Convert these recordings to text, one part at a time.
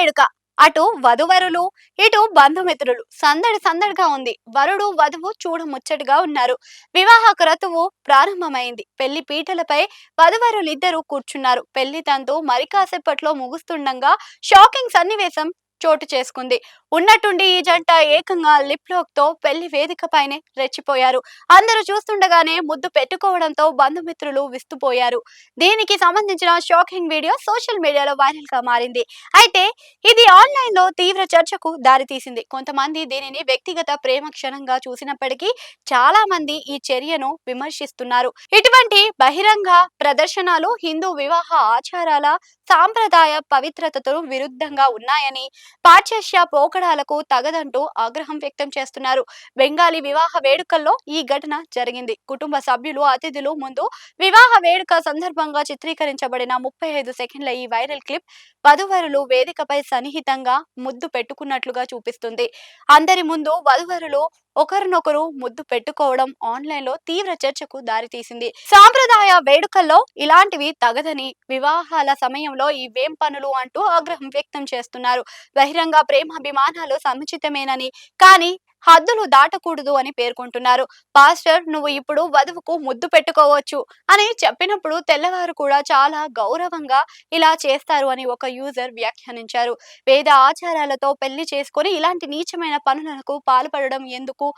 వేడుక. అటు వధూవరులు, ఇటు బంధుమిత్రులు సందడి సందడిగా ఉంది. వరుడు వధువు చూడముచ్చటగా ఉన్నారు. వివాహ క్రతువు ప్రారంభమైంది. పెళ్లి పీటలపై వధువరులిద్దరూ కూర్చున్నారు. పెళ్లి తంతు మరి కాసేపట్లో ముగుస్తుండగా షాకింగ్ సన్నివేశం చోటు చేసుకుంది. ఉన్నట్టుండి ఈ జంట ఏకంగా లిప్ లాక్ తో పెళ్లి వేదిక పైనే రెచ్చిపోయారు. అందరూ చూస్తుండగానే ముద్దు పెట్టుకోవడంతో బంధుమిత్రులు విస్తుపోయారు. దీనికి సంబంధించిన షాకింగ్ వీడియో సోషల్ మీడియాలో వైరల్ గా మారింది. అయితే ఇది ఆన్లైన్ లో తీవ్ర చర్చకు దారితీసింది. కొంతమంది దీనిని వ్యక్తిగత ప్రేమ క్షణంగా చూసినప్పటికీ చాలా మంది ఈ చర్యను విమర్శిస్తున్నారు. ఇటువంటి బహిరంగ ప్రదర్శనలు హిందూ వివాహ ఆచారాల సాంప్రదాయ పవిత్రతకు విరుద్ధంగా ఉన్నాయని, పాశ్చాత్య పోకడాలకు తగదంటూ ఆగ్రహం వ్యక్తం చేస్తున్నారు. బెంగాలీ వివాహ వేడుకల్లో ఈ ఘటన జరిగింది. కుటుంబ సభ్యులు, అతిథులు ముందు వివాహ వేడుక సందర్భంగా చిత్రీకరించబడిన 35 సెకండ్ల ఈ వైరల్ క్లిప్ వధువరులు వేదికపై సన్నిహితంగా ముద్దు పెట్టుకున్నట్లుగా చూపిస్తుంది. అందరి ముందు వధువరులు ఒకరినొకరు ముద్దు పెట్టుకోవడం ఆన్లైన్ లో తీవ్ర చర్చకు దారితీసింది. సాంప్రదాయ వేడుకల్లో ఇలాంటివి తగదని, వివాహాల సమయంలో ఇవేం పనులు అంటూ ఆగ్రహం వ్యక్తం చేస్తున్నారు. బహిరంగ ప్రేమాభిమానాలు సముచితమేనని, కానీ హద్దులు దాటకూడదు అని పేర్కొంటున్నారు. పాస్టర్ నువ్వు ఇప్పుడు వధువుకు ముద్దు పెట్టుకోవచ్చు అని చెప్పినప్పుడు తెల్లవారు కూడా చాలా గౌరవంగా ఇలా చేస్తారు అని ఒక యూజర్ వ్యాఖ్యానించారు. వేద ఆచారాలతో పెళ్లి చేసుకొని ఇలాంటి నీచమైన పనులకు పాల్పడడం ఎందుకు?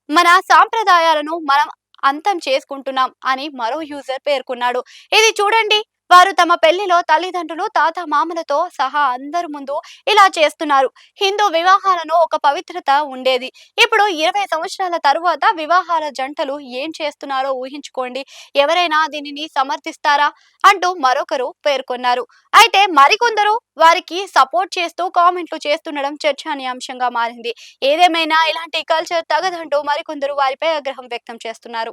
మన సాంప్రదాయాలను మనం అంతం చేసుకుంటున్నాం అని మరో యూజర్ పేర్కొన్నాడు. ఇది చూడండి, వారు తమ పెళ్లిలో తల్లిదండ్రులు, తాత, మామలతో సహా అందరి ముందు ఇలా చేస్తున్నారు. హిందూ వివాహాలను ఒక పవిత్రత ఉండేది. ఇప్పుడు 20 సంవత్సరాల తరువాత వివాహాల జంటలు ఏం చేస్తున్నారో ఊహించుకోండి. ఎవరైనా దీనిని సమర్థిస్తారా అంటూ మరొకరు పేర్కొన్నారు. అయితే మరికొందరు వారికి సపోర్ట్ చేస్తూ కామెంట్లు చేస్తుండడం చర్చనీయాంశంగా మారింది. ఏదేమైనా ఇలాంటి కల్చర్ తగదంటూ మరికొందరు వారిపై ఆగ్రహం వ్యక్తం చేస్తున్నారు.